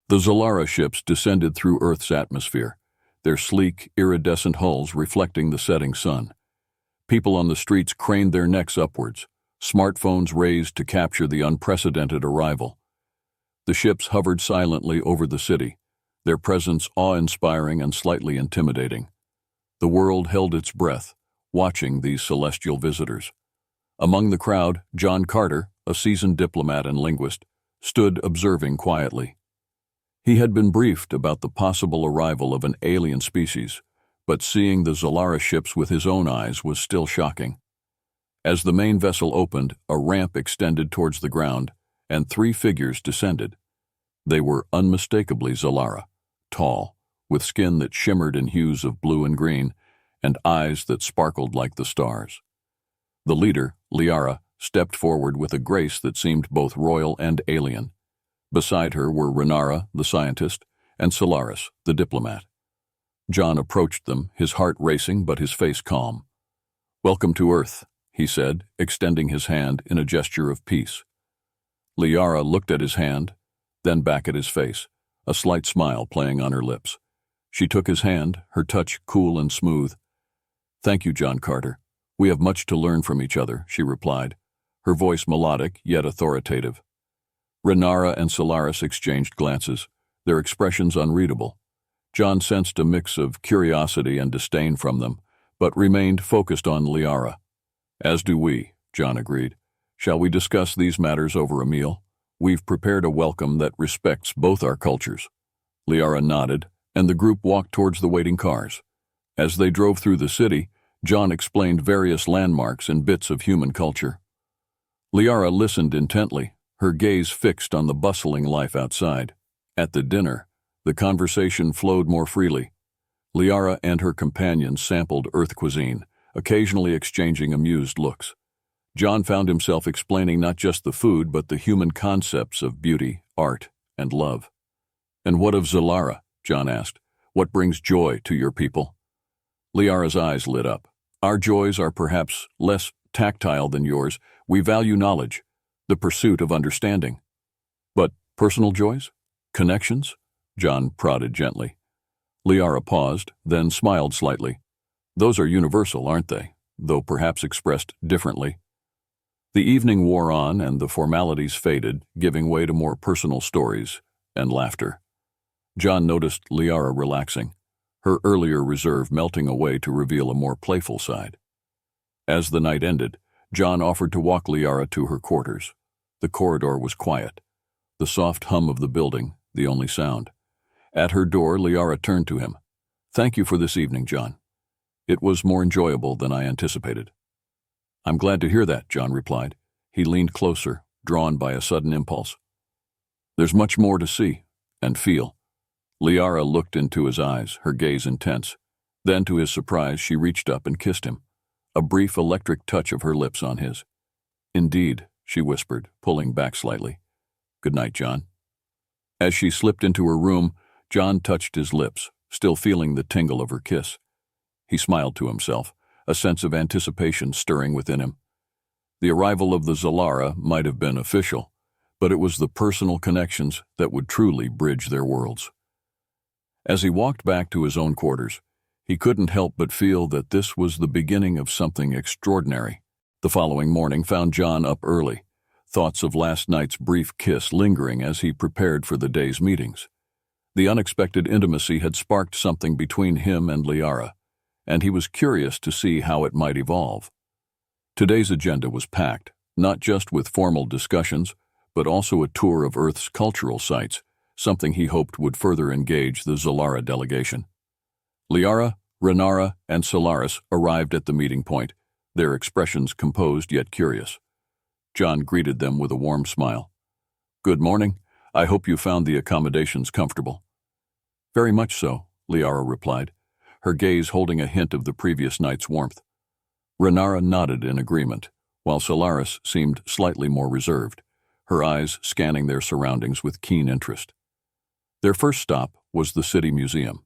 The Zelara ships descended through Earth's atmosphere, their sleek, iridescent hulls reflecting the setting sun. People on the streets craned their necks upwards, smartphones raised to capture the unprecedented arrival. The ships hovered silently over the city, their presence awe-inspiring and slightly intimidating. The world held its breath, watching these celestial visitors. Among the crowd, John Carter, a seasoned diplomat and linguist, stood observing quietly. He had been briefed about the possible arrival of an alien species, but seeing the Zelara ships with his own eyes was still shocking. As the main vessel opened, a ramp extended towards the ground, and 3 figures descended. They were unmistakably Zelara, tall, with skin that shimmered in hues of blue and green, and eyes that sparkled like the stars. The leader, Liara, stepped forward with a grace that seemed both royal and alien. Beside her were Renara, the scientist, and Solaris, the diplomat. John approached them, his heart racing but his face calm. "Welcome to Earth," he said, extending his hand in a gesture of peace. Liara looked at his hand, then back at his face, a slight smile playing on her lips. She took his hand, her touch cool and smooth. "Thank you, John Carter. We have much to learn from each other," she replied, her voice melodic yet authoritative. Renara and Solaris exchanged glances, their expressions unreadable. John sensed a mix of curiosity and disdain from them, but remained focused on Liara. "As do we," John agreed. "Shall we discuss these matters over a meal? We've prepared a welcome that respects both our cultures." Liara nodded, and the group walked towards the waiting cars. As they drove through the city, John explained various landmarks and bits of human culture. Liara listened intently, her gaze fixed on the bustling life outside. At the dinner, the conversation flowed more freely. Liara and her companions sampled Earth cuisine, occasionally exchanging amused looks. John found himself explaining not just the food but the human concepts of beauty, art, and love. "And what of Zelara?" John asked. "What brings joy to your people?" Liara's eyes lit up. "Our joys are perhaps less tactile than yours. We value knowledge, the pursuit of understanding." "But personal joys? Connections?" John prodded gently. Liara paused, then smiled slightly. "Those are universal, aren't they? Though perhaps expressed differently." The evening wore on and the formalities faded, giving way to more personal stories and laughter. John noticed Liara relaxing, her earlier reserve melting away to reveal a more playful side. As the night ended, John offered to walk Liara to her quarters. The corridor was quiet, the soft hum of the building the only sound. At her door, Liara turned to him. "Thank you for this evening, John. It was more enjoyable than I anticipated." "I'm glad to hear that," John replied. He leaned closer, drawn by a sudden impulse. "There's much more to see and feel." Liara looked into his eyes, her gaze intense. Then, to his surprise, she reached up and kissed him, a brief electric touch of her lips on his. "Indeed," she whispered, pulling back slightly. "Good night, John." As she slipped into her room, John touched his lips, still feeling the tingle of her kiss. He smiled to himself, a sense of anticipation stirring within him. The arrival of the Zelara might have been official, but it was the personal connections that would truly bridge their worlds. As he walked back to his own quarters, he couldn't help but feel that this was the beginning of something extraordinary. The following morning found John up early, thoughts of last night's brief kiss lingering as he prepared for the day's meetings. The unexpected intimacy had sparked something between him and Liara, and he was curious to see how it might evolve. Today's agenda was packed, not just with formal discussions, but also a tour of Earth's cultural sites, something he hoped would further engage the Zelara delegation. Liara, Renara, and Solaris arrived at the meeting point, their expressions composed yet curious. John greeted them with a warm smile. "Good morning. I hope you found the accommodations comfortable." "Very much so," Liara replied, her gaze holding a hint of the previous night's warmth. Renara nodded in agreement, while Solaris seemed slightly more reserved, her eyes scanning their surroundings with keen interest. Their first stop was the City Museum.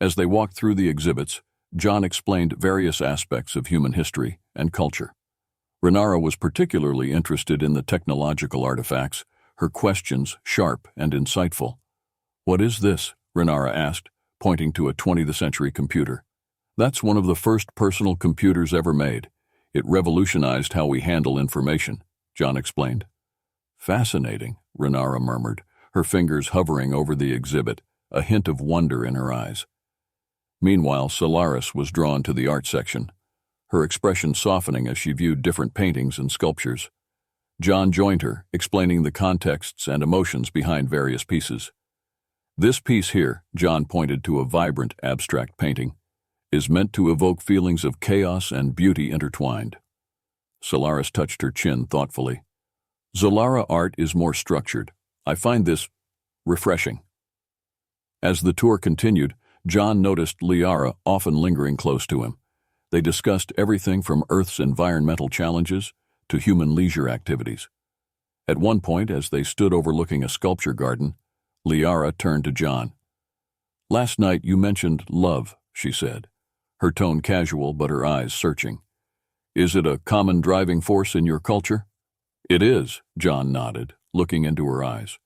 As they walked through the exhibits, John explained various aspects of human history and culture. Renara was particularly interested in the technological artifacts, her questions sharp and insightful. What is this? Renara asked, pointing to a 20th century computer. That's one of the first personal computers ever made. It revolutionized how we handle information, John explained. Fascinating, Renara murmured, her fingers hovering over the exhibit, a hint of wonder in her eyes. Meanwhile, Solaris was drawn to the art section, her expression softening as she viewed different paintings and sculptures. John joined her, explaining the contexts and emotions behind various pieces. This piece here, John pointed to a vibrant, abstract painting, is meant to evoke feelings of chaos and beauty intertwined. Solaris touched her chin thoughtfully. Zelara art is more structured. I find this refreshing. As the tour continued, John noticed Liara often lingering close to him. They discussed everything from Earth's environmental challenges to human leisure activities. At one point, as they stood overlooking a sculpture garden, Liara turned to John. Last night you mentioned love, she said, her tone casual but her eyes searching. Is it a common driving force in your culture? It is, John nodded, looking into her eyes.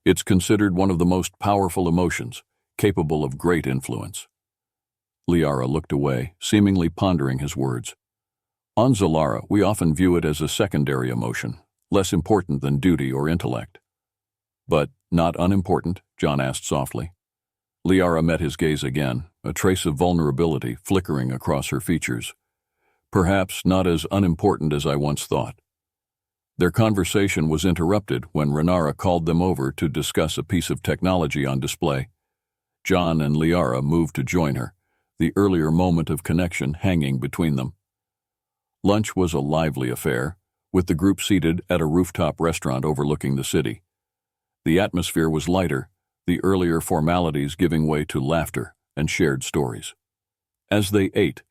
It's considered one of the most powerful emotions, capable of great influence. Liara looked away, seemingly pondering his words. On Zelara, we often view it as a secondary emotion, less important than duty or intellect. But not unimportant? John asked softly. Liara met his gaze again, a trace of vulnerability flickering across her features. Perhaps not as unimportant as I once thought. Their conversation was interrupted when Renara called them over to discuss a piece of technology on display. John and Liara moved to join her, the earlier moment of connection hanging between them. Lunch was a lively affair, with the group seated at a rooftop restaurant overlooking the city. The atmosphere was lighter, the earlier formalities giving way to laughter and shared stories. As they ate,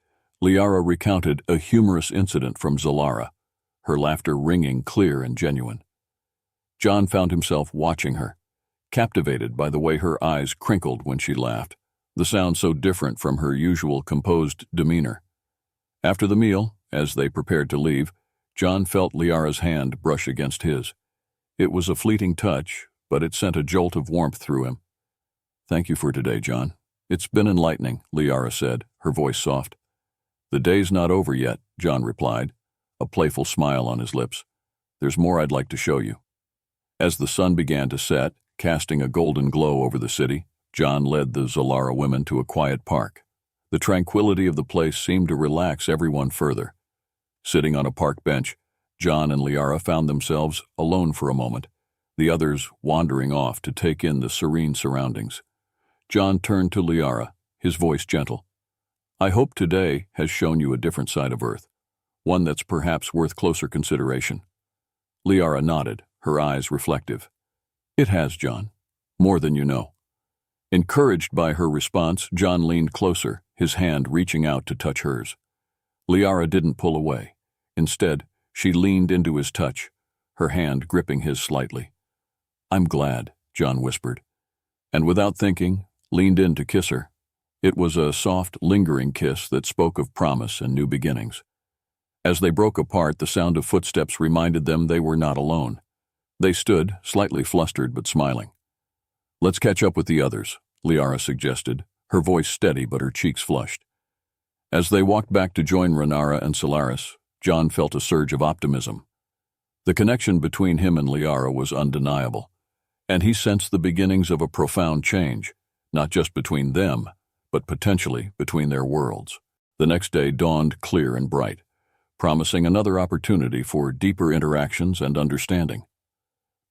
Liara recounted a humorous incident from Zelara, her laughter ringing clear and genuine. John found himself watching her, captivated by the way her eyes crinkled when she laughed, the sound so different from her usual composed demeanor. After the meal, as they prepared to leave, John felt Liara's hand brush against his. It was a fleeting touch, but it sent a jolt of warmth through him. Thank you for today, John. It's been enlightening, Liara said, her voice soft. The day's not over yet, John replied, a playful smile on his lips. There's more I'd like to show you. As the sun began to set, casting a golden glow over the city, John led the Zelara women to a quiet park. The tranquility of the place seemed to relax everyone further. Sitting on a park bench, John and Liara found themselves alone for a moment, the others wandering off to take in the serene surroundings. John turned to Liara, his voice gentle. I hope today has shown you a different side of Earth, one that's perhaps worth closer consideration. Liara nodded, her eyes reflective. It has, John. More than you know. Encouraged by her response, John leaned closer, his hand reaching out to touch hers. Liara didn't pull away. Instead, she leaned into his touch, her hand gripping his slightly. I'm glad, John whispered, and without thinking, leaned in to kiss her. It was a soft, lingering kiss that spoke of promise and new beginnings. As they broke apart, the sound of footsteps reminded them they were not alone. They stood, slightly flustered but smiling. Let's catch up with the others, Liara suggested, her voice steady but her cheeks flushed. As they walked back to join Renara and Solaris, John felt a surge of optimism. The connection between him and Liara was undeniable, and he sensed the beginnings of a profound change, not just between them, but potentially between their worlds. The next day dawned clear and bright, promising another opportunity for deeper interactions and understanding.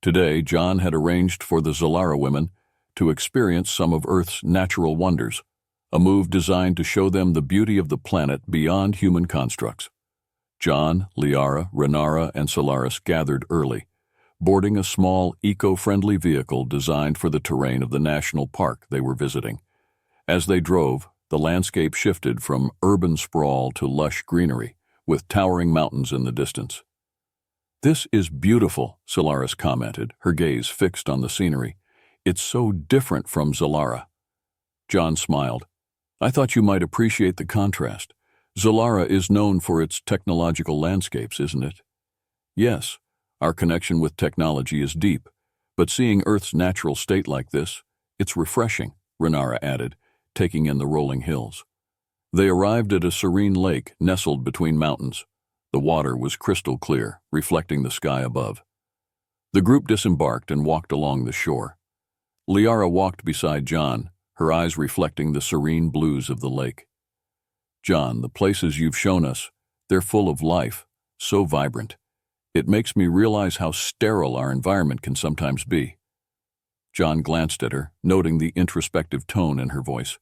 Today, John had arranged for the Zelara women to experience some of Earth's natural wonders, a move designed to show them the beauty of the planet beyond human constructs. John, Liara, Renara, and Solaris gathered early, boarding a small, eco-friendly vehicle designed for the terrain of the national park they were visiting. As they drove, the landscape shifted from urban sprawl to lush greenery, with towering mountains in the distance. This is beautiful, Solaris commented, her gaze fixed on the scenery. It's so different from Zelara. John smiled. I thought you might appreciate the contrast. Zelara is known for its technological landscapes, isn't it? Yes, our connection with technology is deep, but seeing Earth's natural state like this, It's refreshing, Renara added, taking in the rolling hills. They arrived at a serene lake nestled between mountains. The water was crystal clear, reflecting the sky above. The group disembarked and walked along the shore. Liara walked beside John, her eyes reflecting the serene blues of the lake. John, the places you've shown us, they're full of life, so vibrant. It makes me realize how sterile our environment can sometimes be. John glanced at her, noting the introspective tone in her voice.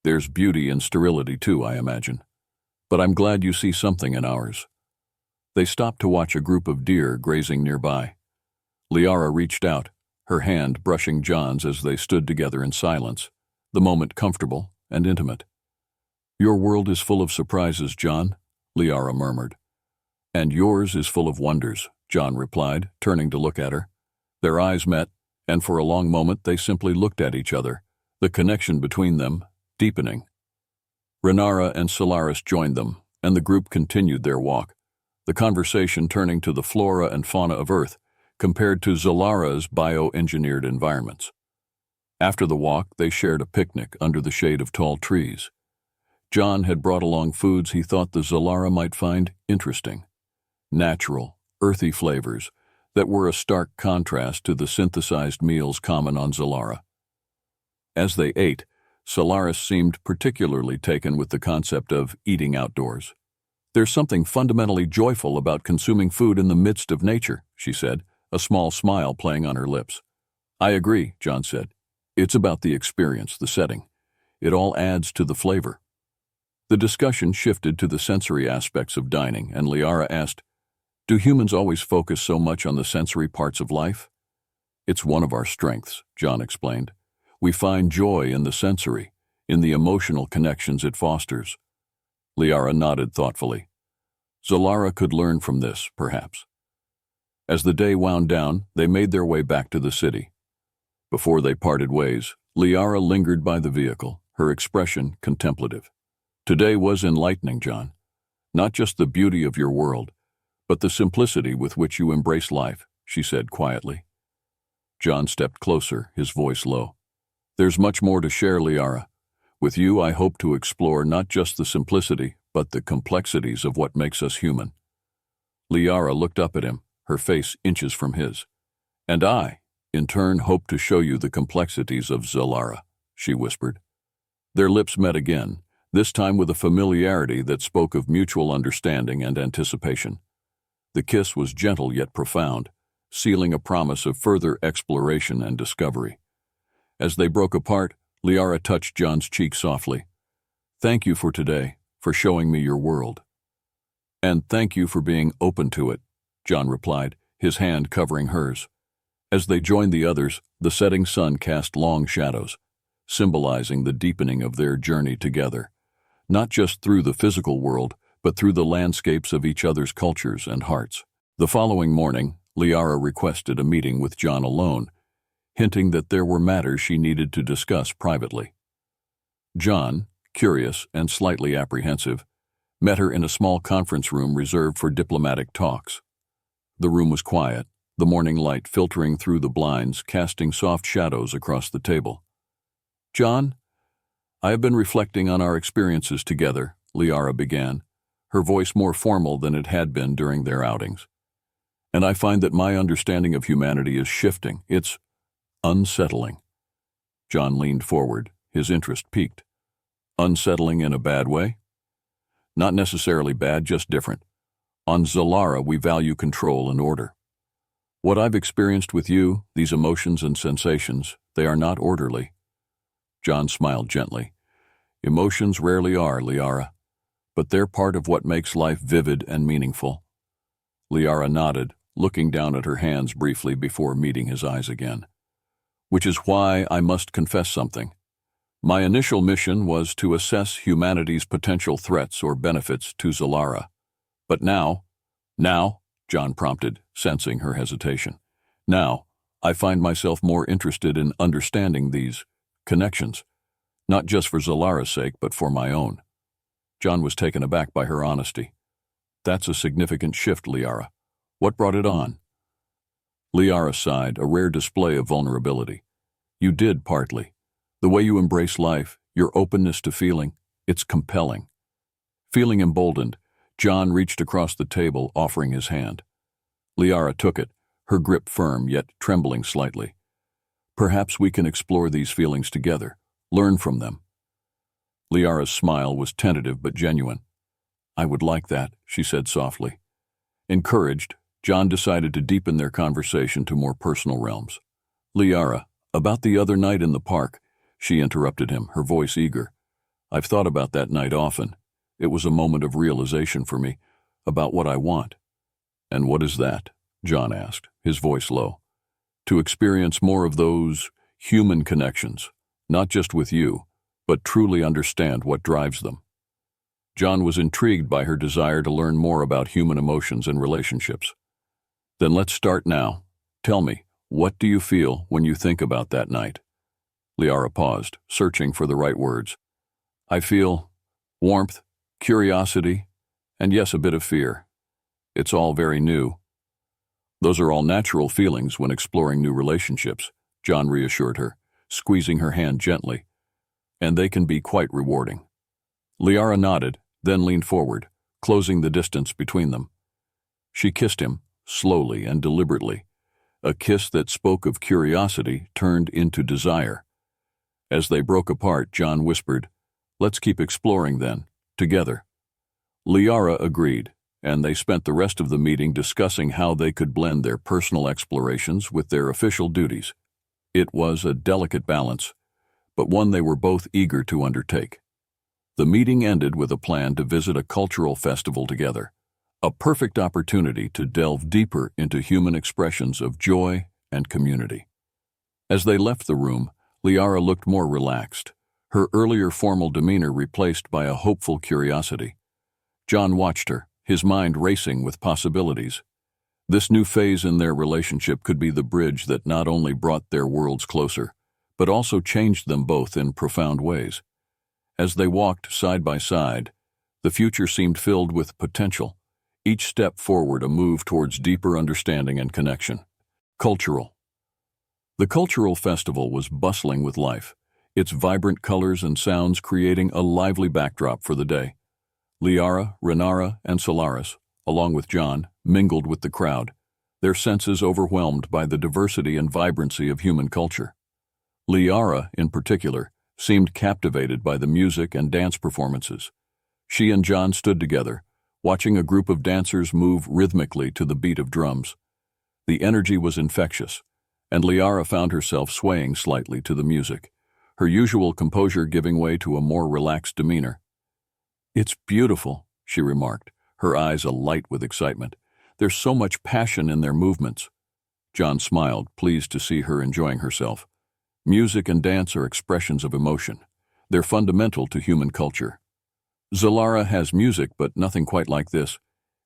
There's beauty in sterility too, I imagine. But I'm glad you see something in ours. They stopped to watch a group of deer grazing nearby. Liara reached out, her hand brushing John's as they stood together in silence, the moment comfortable and intimate. Your world is full of surprises, John, Liara murmured. And yours is full of wonders, John replied, turning to look at her. Their eyes met, and for a long moment they simply looked at each other, the connection between them deepening. Renara and Solaris joined them, and the group continued their walk, the conversation turning to the flora and fauna of Earth, compared to Zelara's bioengineered environments. After the walk, they shared a picnic under the shade of tall trees. John had brought along foods he thought the Zelara might find interesting. Natural, earthy flavors that were a stark contrast to the synthesized meals common on Zelara. As they ate, Solaris seemed particularly taken with the concept of eating outdoors. There's something fundamentally joyful about consuming food in the midst of nature, she said, a small smile playing on her lips. I agree, John said. It's about the experience, the setting. It all adds to the flavor. The discussion shifted to the sensory aspects of dining, and Liara asked, do humans always focus so much on the sensory parts of life? It's one of our strengths, John explained. We find joy in the sensory, in the emotional connections it fosters. Liara nodded thoughtfully. Zelara could learn from this, perhaps. As the day wound down, they made their way back to the city. Before they parted ways, Liara lingered by the vehicle, her expression contemplative. Today was enlightening, John. Not just the beauty of your world, but the simplicity with which you embrace life, she said quietly. John stepped closer, his voice low. There's much more to share, Liara. With you, I hope to explore not just the simplicity, but the complexities of what makes us human. Liara looked up at him, her face inches from his. And I, in turn, hope to show you the complexities of Zelara, she whispered. Their lips met again, this time with a familiarity that spoke of mutual understanding and anticipation. The kiss was gentle yet profound, sealing a promise of further exploration and discovery. As they broke apart, Liara touched John's cheek softly. Thank you for today, for showing me your world. And thank you for being open to it, John replied, his hand covering hers. As they joined the others, the setting sun cast long shadows, symbolizing the deepening of their journey together, not just through the physical world, but through the landscapes of each other's cultures and hearts. The following morning, Liara requested a meeting with John alone, hinting that there were matters she needed to discuss privately. John, curious and slightly apprehensive, met her in a small conference room reserved for diplomatic talks. The room was quiet, the morning light filtering through the blinds, casting soft shadows across the table. John, I have been reflecting on our experiences together, Liara began, her voice more formal than it had been during their outings. And I find that my understanding of humanity is shifting. It's unsettling. John leaned forward, his interest piqued. Unsettling in a bad way? Not necessarily bad, just different. On Zelara, we value control and order. What I've experienced with you, these emotions and sensations, they are not orderly. John smiled gently. Emotions rarely are, Liara, but they're part of what makes life vivid and meaningful. Liara nodded, looking down at her hands briefly before meeting his eyes again. Which is why I must confess something. My initial mission was to assess humanity's potential threats or benefits to Zelara. But now, John prompted, sensing her hesitation. Now, I find myself more interested in understanding these connections, not just for Zelara's sake, but for my own. John was taken aback by her honesty. That's a significant shift, Liara. What brought it on? Liara sighed, a rare display of vulnerability. You did, partly. The way you embrace life, your openness to feeling, it's compelling. Feeling emboldened, John reached across the table, offering his hand. Liara took it, her grip firm yet trembling slightly. Perhaps we can explore these feelings together, learn from them. Liara's smile was tentative but genuine. I would like that, she said softly. Encouraged, John decided to deepen their conversation to more personal realms. Liara, about the other night in the park, she interrupted him, her voice eager. I've thought about that night often. It was a moment of realization for me, about what I want. And what is that? John asked, his voice low. To experience more of those human connections, not just with you, but truly understand what drives them. John was intrigued by her desire to learn more about human emotions and relationships. Then let's start now. Tell me, what do you feel when you think about that night? Liara paused, searching for the right words. I feel warmth, curiosity, and yes, a bit of fear. It's all very new. Those are all natural feelings when exploring new relationships, John reassured her, squeezing her hand gently. And they can be quite rewarding. Liara nodded, then leaned forward, closing the distance between them. She kissed him, slowly and deliberately, a kiss that spoke of curiosity turned into desire. As they broke apart, John whispered, Let's keep exploring then, together. Liara agreed, and they spent the rest of the meeting discussing how they could blend their personal explorations with their official duties. It was a delicate balance, but one they were both eager to undertake. The meeting ended with a plan to visit a cultural festival together, a perfect opportunity to delve deeper into human expressions of joy and community. As they left the room, Liara looked more relaxed, her earlier formal demeanor replaced by a hopeful curiosity. John watched her, his mind racing with possibilities. This new phase in their relationship could be the bridge that not only brought their worlds closer, but also changed them both in profound ways. As they walked side by side, the future seemed filled with potential, each step forward a move towards deeper understanding and connection. Cultural. The cultural festival was bustling with life, its vibrant colors and sounds creating a lively backdrop for the day. Liara, Renara, and Solaris, along with John, mingled with the crowd, their senses overwhelmed by the diversity and vibrancy of human culture. Liara, in particular, seemed captivated by the music and dance performances. She and John stood together, watching a group of dancers move rhythmically to the beat of drums. The energy was infectious, and Liara found herself swaying slightly to the music, her usual composure giving way to a more relaxed demeanor. It's beautiful, she remarked, her eyes alight with excitement. There's so much passion in their movements. John smiled, pleased to see her enjoying herself. Music and dance are expressions of emotion. They're fundamental to human culture. Zelara has music, but nothing quite like this.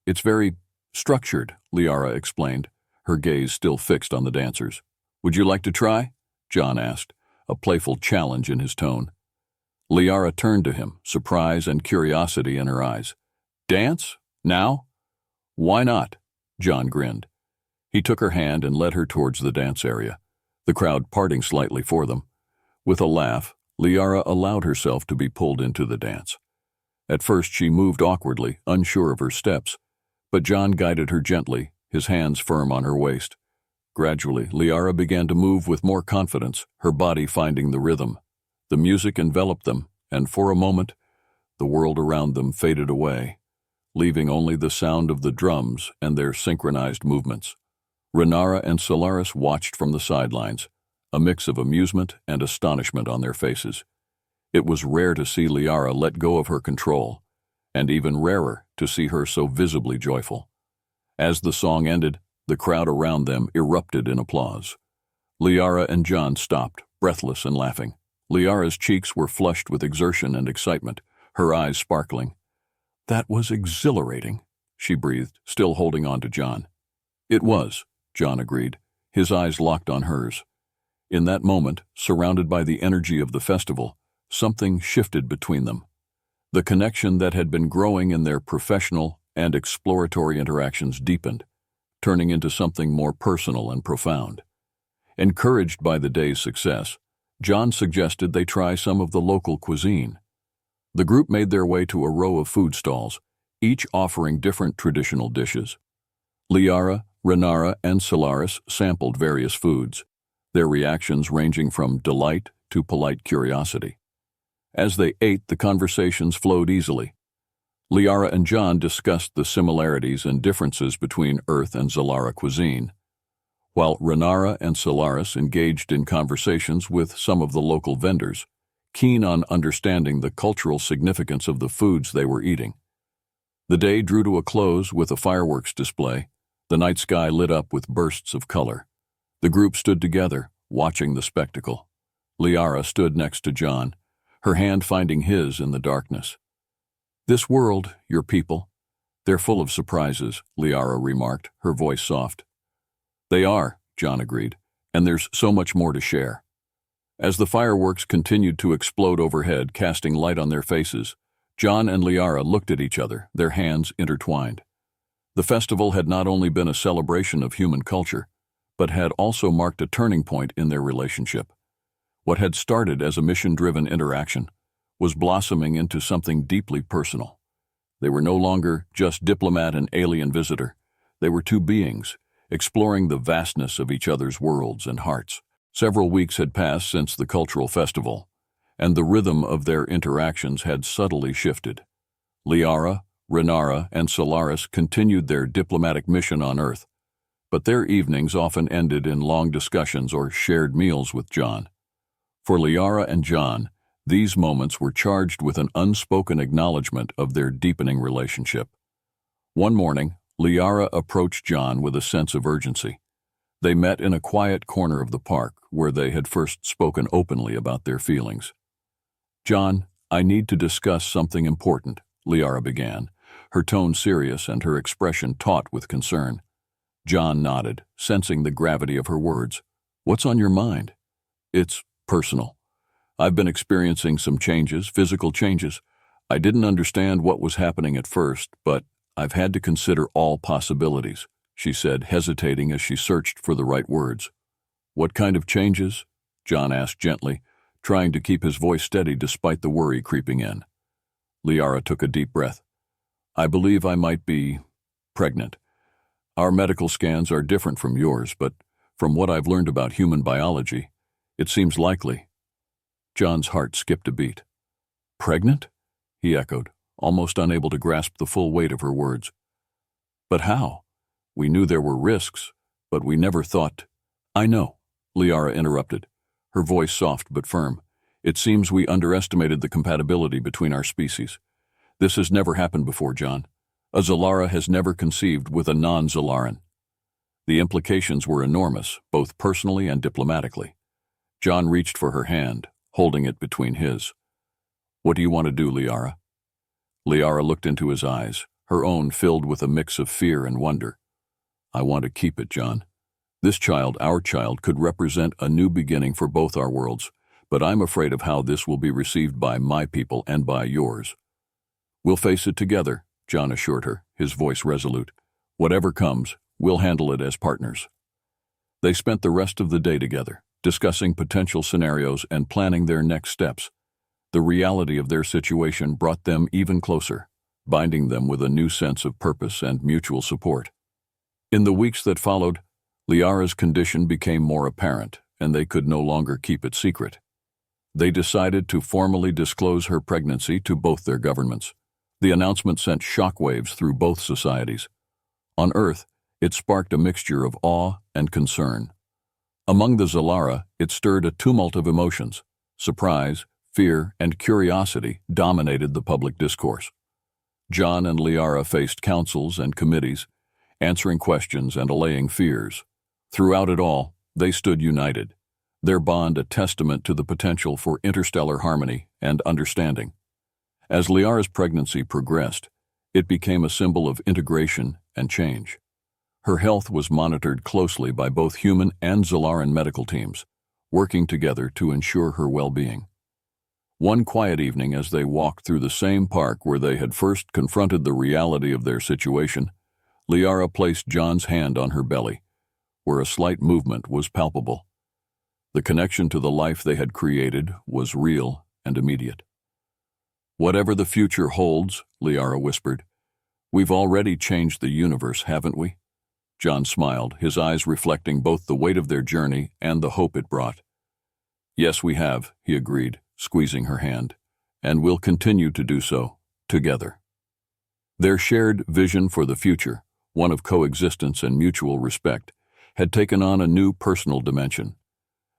It's very structured, Liara explained, her gaze still fixed on the dancers. Would you like to try? John asked, a playful challenge in his tone. Liara turned to him, surprise and curiosity in her eyes. Dance? Now? Why not? John grinned. He took her hand and led her towards the dance area, the crowd parting slightly for them. With a laugh, Liara allowed herself to be pulled into the dance. At first she moved awkwardly, unsure of her steps, but John guided her gently, his hands firm on her waist. Gradually, Liara began to move with more confidence, her body finding the rhythm. The music enveloped them, and for a moment, the world around them faded away, leaving only the sound of the drums and their synchronized movements. Renara and Solaris watched from the sidelines, a mix of amusement and astonishment on their faces. It was rare to see Liara let go of her control, and even rarer to see her so visibly joyful. As the song ended, the crowd around them erupted in applause. Liara and John stopped, breathless and laughing. Liara's cheeks were flushed with exertion and excitement, her eyes sparkling. That was exhilarating, she breathed, still holding on to John. It was, John agreed, his eyes locked on hers. In that moment, surrounded by the energy of the festival, something shifted between them. The connection that had been growing in their professional and exploratory interactions deepened, turning into something more personal and profound. Encouraged by the day's success, John suggested they try some of the local cuisine. The group made their way to a row of food stalls, each offering different traditional dishes. Zelara, Renara, and Solaris sampled various foods, their reactions ranging from delight to polite curiosity. As they ate, the conversations flowed easily. Zelara and John discussed the similarities and differences between Earth and Zelara cuisine, while Renara and Solaris engaged in conversations with some of the local vendors, keen on understanding the cultural significance of the foods they were eating. The day drew to a close with a fireworks display. The night sky lit up with bursts of color. The group stood together, watching the spectacle. Zelara stood next to John, her hand finding his in the darkness. "This world, your people, they're full of surprises," Zelara remarked, her voice soft. "They are," John agreed, "and there's so much more to share." As the fireworks continued to explode overhead, casting light on their faces, John and Zelara looked at each other, their hands intertwined. The festival had not only been a celebration of human culture, but had also marked a turning point in their relationship. What had started as a mission-driven interaction was blossoming into something deeply personal. They were no longer just diplomat and alien visitor. They were two beings, exploring the vastness of each other's worlds and hearts. Several weeks had passed since the cultural festival, and the rhythm of their interactions had subtly shifted. Zelara, Renara, and Solaris continued their diplomatic mission on Earth, but their evenings often ended in long discussions or shared meals with John. For Zelara and John, these moments were charged with an unspoken acknowledgement of their deepening relationship. One morning, Zelara approached John with a sense of urgency. They met in a quiet corner of the park where they had first spoken openly about their feelings. "John, I need to discuss something important," Zelara began, her tone serious and her expression taut with concern. John nodded, sensing the gravity of her words. "What's on your mind?" "It's personal. I've been experiencing some changes, physical changes. I didn't understand what was happening at first, but I've had to consider all possibilities," she said, hesitating as she searched for the right words. "What kind of changes?" John asked gently, trying to keep his voice steady despite the worry creeping in. Zelara took a deep breath. "I believe I might be pregnant. Our medical scans are different from yours, but from what I've learned about human biology, it seems likely." John's heart skipped a beat. "Pregnant?" he echoed, almost unable to grasp the full weight of her words. "But how? We knew there were risks, but we never thought—" "I know," Zelara interrupted, her voice soft but firm. "It seems we underestimated the compatibility between our species. This has never happened before, John. A Zelara has never conceived with a non-Zelaran." The implications were enormous, both personally and diplomatically. John reached for her hand, holding it between his. "What do you want to do, Zelara?" Zelara looked into his eyes, her own filled with a mix of fear and wonder. "I want to keep it, John. This child, our child, could represent a new beginning for both our worlds, but I'm afraid of how this will be received by my people and by yours." "We'll face it together," John assured her, his voice resolute. "Whatever comes, we'll handle it as partners." They spent the rest of the day together, discussing potential scenarios and planning their next steps. The reality of their situation brought them even closer, binding them with a new sense of purpose and mutual support. In the weeks that followed, Zeara's condition became more apparent, and they could no longer keep it secret. They decided to formally disclose her pregnancy to both their governments. The announcement sent shockwaves through both societies. On Earth, it sparked a mixture of awe and concern. Among the Zelara, it stirred a tumult of emotions. Surprise, fear, and curiosity dominated the public discourse. John and Zelara faced councils and committees, answering questions and allaying fears. Throughout it all, they stood united, their bond a testament to the potential for interstellar harmony and understanding. As Zeara's pregnancy progressed, it became a symbol of integration and change. Her health was monitored closely by both human and Zelaran medical teams, working together to ensure her well-being. One quiet evening, as they walked through the same park where they had first confronted the reality of their situation, Zelara placed John's hand on her belly, where a slight movement was palpable. The connection to the life they had created was real and immediate. "Whatever the future holds," Liara whispered, "we've already changed the universe, haven't we?" John smiled, his eyes reflecting both the weight of their journey and the hope it brought. "Yes, we have," he agreed, squeezing her hand, "and we'll continue to do so, together." Their shared vision for the future, one of coexistence and mutual respect, had taken on a new personal dimension.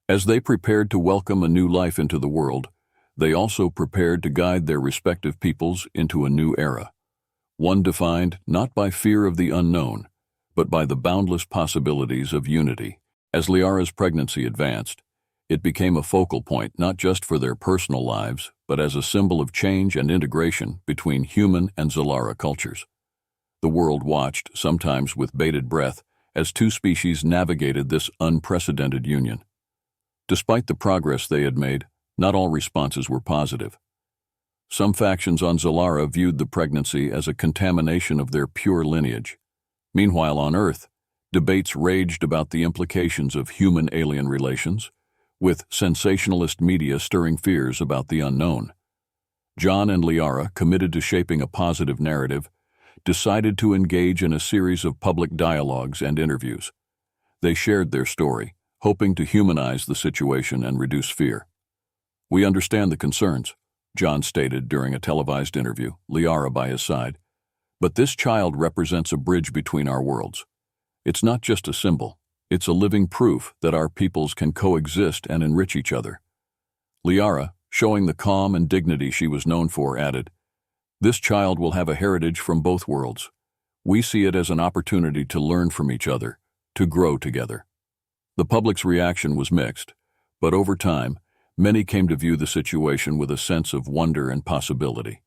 As they prepared to welcome a new life into the world, they also prepared to guide their respective peoples into a new era, one defined not by fear of the unknown, but by the boundless possibilities of unity. As Liara's pregnancy advanced, it became a focal point not just for their personal lives, but as a symbol of change and integration between human and Zelara cultures. The world watched, sometimes with bated breath, as two species navigated this unprecedented union. Despite the progress they had made, not all responses were positive. Some factions on Zelara viewed the pregnancy as a contamination of their pure lineage. Meanwhile, on Earth, debates raged about the implications of human-alien relations, with sensationalist media stirring fears about the unknown. John and Liara, committed to shaping a positive narrative, decided to engage in a series of public dialogues and interviews. They shared their story, hoping to humanize the situation and reduce fear. "We understand the concerns," John stated during a televised interview, Liara by his side. "But this child represents a bridge between our worlds. It's not just a symbol, it's a living proof that our peoples can coexist and enrich each other." Liara, showing the calm and dignity she was known for, added, "This child will have a heritage from both worlds. We see it as an opportunity to learn from each other, to grow together." The public's reaction was mixed, but over time, many came to view the situation with a sense of wonder and possibility.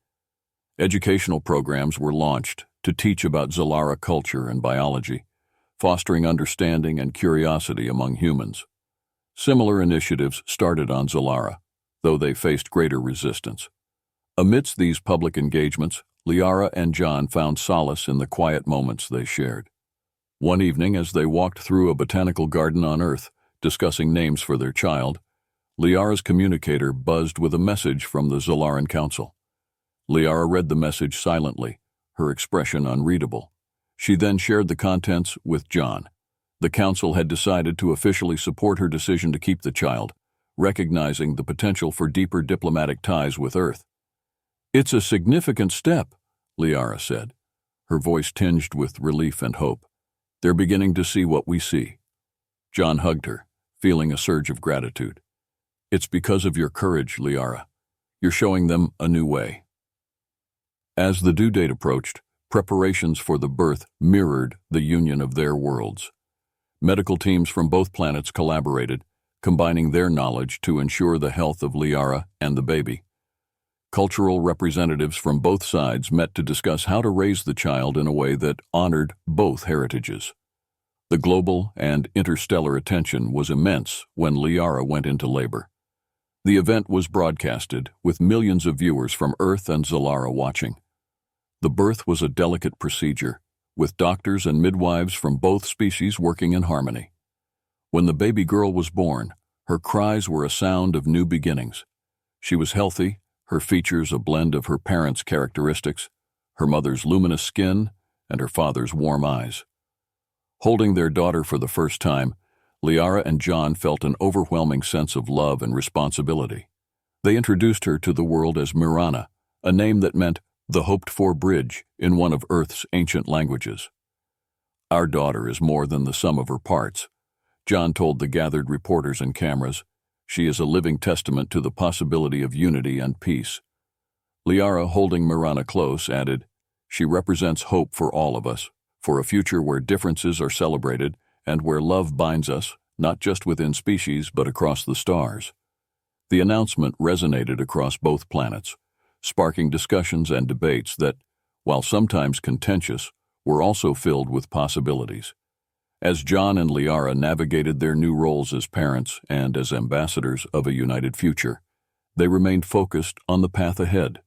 Educational programs were launched to teach about Zelara culture and biology, fostering understanding and curiosity among humans. Similar initiatives started on Zelara, though they faced greater resistance. Amidst these public engagements, Liara and John found solace in the quiet moments they shared. One evening, as they walked through a botanical garden on Earth, discussing names for their child, Liara's communicator buzzed with a message from the Zelaran Council. Liara read the message silently, her expression unreadable. She then shared the contents with John. The council had decided to officially support her decision to keep the child, recognizing the potential for deeper diplomatic ties with Earth. "It's a significant step," Liara said, her voice tinged with relief and hope. "They're beginning to see what we see." John hugged her, feeling a surge of gratitude. "It's because of your courage, Liara. You're showing them a new way." As the due date approached, preparations for the birth mirrored the union of their worlds. Medical teams from both planets collaborated, combining their knowledge to ensure the health of Liara and the baby. Cultural representatives from both sides met to discuss how to raise the child in a way that honored both heritages. The global and interstellar attention was immense when Liara went into labor. The event was broadcasted, with millions of viewers from Earth and Zelara watching. The birth was a delicate procedure, with doctors and midwives from both species working in harmony. When the baby girl was born, her cries were a sound of new beginnings. She was healthy, her features a blend of her parents' characteristics, her mother's luminous skin and her father's warm eyes. Holding their daughter for the first time, Liara and John felt an overwhelming sense of love and responsibility. They introduced her to the world as Mirana, a name that meant the hoped-for bridge in one of Earth's ancient languages. "Our daughter is more than the sum of her parts," John told the gathered reporters and cameras. "She is a living testament to the possibility of unity and peace." Liara, holding Mirana close, added, "She represents hope for all of us, for a future where differences are celebrated and where love binds us, not just within species but across the stars." The announcement resonated across both planets, sparking discussions and debates that, while sometimes contentious, were also filled with possibilities. As John and Liara navigated their new roles as parents and as ambassadors of a united future, they remained focused on the path ahead,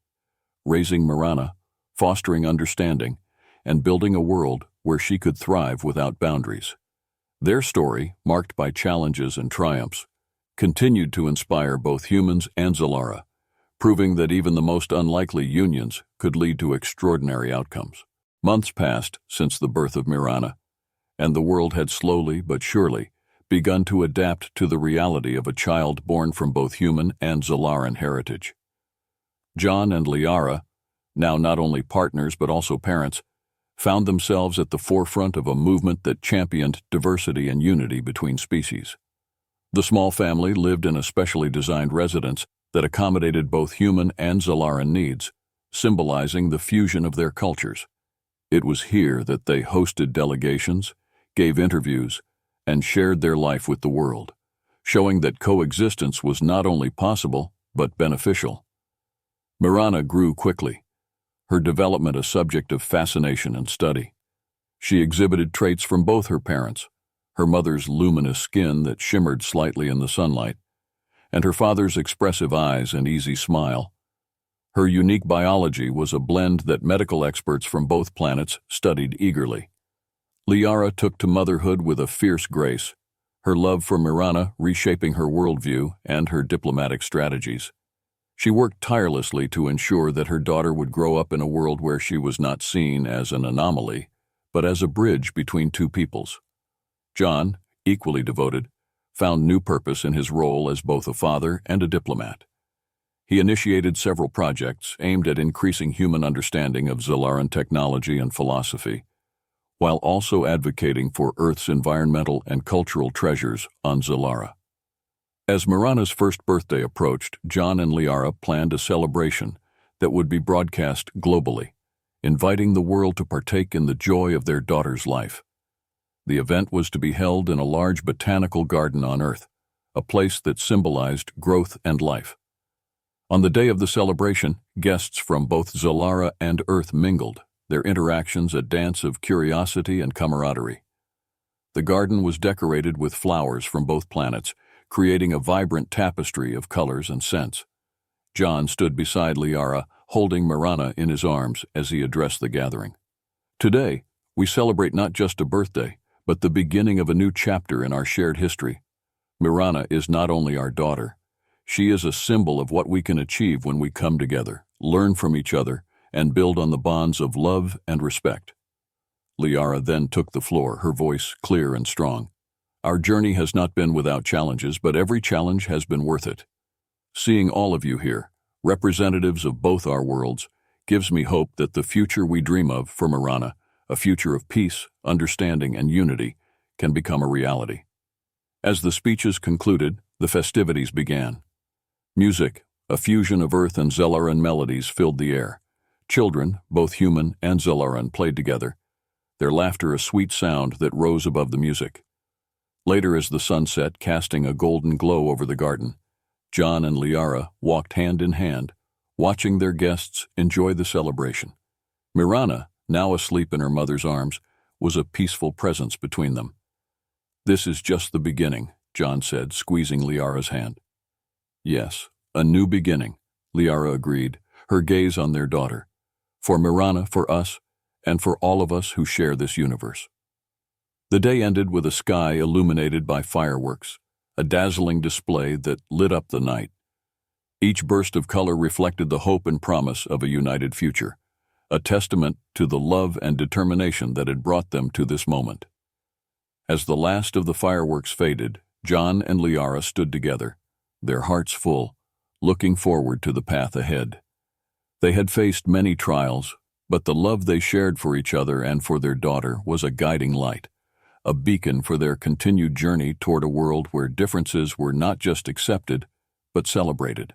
raising Mirana, fostering understanding, and building a world where she could thrive without boundaries. Their story, marked by challenges and triumphs, continued to inspire both humans and Zelara, proving that even the most unlikely unions could lead to extraordinary outcomes. Months passed since the birth of Mirana, and the world had slowly but surely begun to adapt to the reality of a child born from both human and Zelaran heritage. John and Liara, now not only partners but also parents, found themselves at the forefront of a movement that championed diversity and unity between species. The small family lived in a specially designed residence that accommodated both human and Zelaran needs, symbolizing the fusion of their cultures. It was here that they hosted delegations, gave interviews, and shared their life with the world, showing that coexistence was not only possible but beneficial. Mirana grew quickly, her development a subject of fascination and study. She exhibited traits from both her parents, her mother's luminous skin that shimmered slightly in the sunlight, and her father's expressive eyes and easy smile. Her unique biology was a blend that medical experts from both planets studied eagerly. Liara took to motherhood with a fierce grace, her love for Mirana reshaping her worldview and her diplomatic strategies. She worked tirelessly to ensure that her daughter would grow up in a world where she was not seen as an anomaly, but as a bridge between two peoples. John, equally devoted, found new purpose in his role as both a father and a diplomat. He initiated several projects aimed at increasing human understanding of Zelaran technology and philosophy, while also advocating for Earth's environmental and cultural treasures on Zelara. As Mirana's first birthday approached, John and Liara planned a celebration that would be broadcast globally, inviting the world to partake in the joy of their daughter's life. The event was to be held in a large botanical garden on Earth, a place that symbolized growth and life. On the day of the celebration, guests from both Zelara and Earth mingled, their interactions a dance of curiosity and camaraderie. The garden was decorated with flowers from both planets, creating a vibrant tapestry of colors and scents. John stood beside Liara, holding Mirana in his arms as he addressed the gathering. Today, we celebrate not just a birthday, but the beginning of a new chapter in our shared history. Mirana is not only our daughter, she is a symbol of what we can achieve when we come together, learn from each other, and build on the bonds of love and respect. Liara then took the floor, her voice clear and strong. Our journey has not been without challenges, but every challenge has been worth it. Seeing all of you here, representatives of both our worlds, gives me hope that the future we dream of for Mirana, a future of peace, understanding, and unity, can become a reality. As the speeches concluded, the festivities began. Music, a fusion of Earth and Zelaran melodies, filled the air. Children, both human and Zelaran, played together, their laughter a sweet sound that rose above the music. Later, as the sun set, casting a golden glow over the garden, John and Liara walked hand in hand, watching their guests enjoy the celebration. Mirana, now asleep in her mother's arms, was a peaceful presence between them. "This is just the beginning," John said, squeezing Liara's hand. "Yes, a new beginning," Liara agreed, her gaze on their daughter. "For Mirana, for us, and for all of us who share this universe." The day ended with a sky illuminated by fireworks, a dazzling display that lit up the night. Each burst of color reflected the hope and promise of a united future, a testament to the love and determination that had brought them to this moment. As the last of the fireworks faded, John and Liara stood together, their hearts full, looking forward to the path ahead. They had faced many trials, but the love they shared for each other and for their daughter was a guiding light, a beacon for their continued journey toward a world where differences were not just accepted, but celebrated.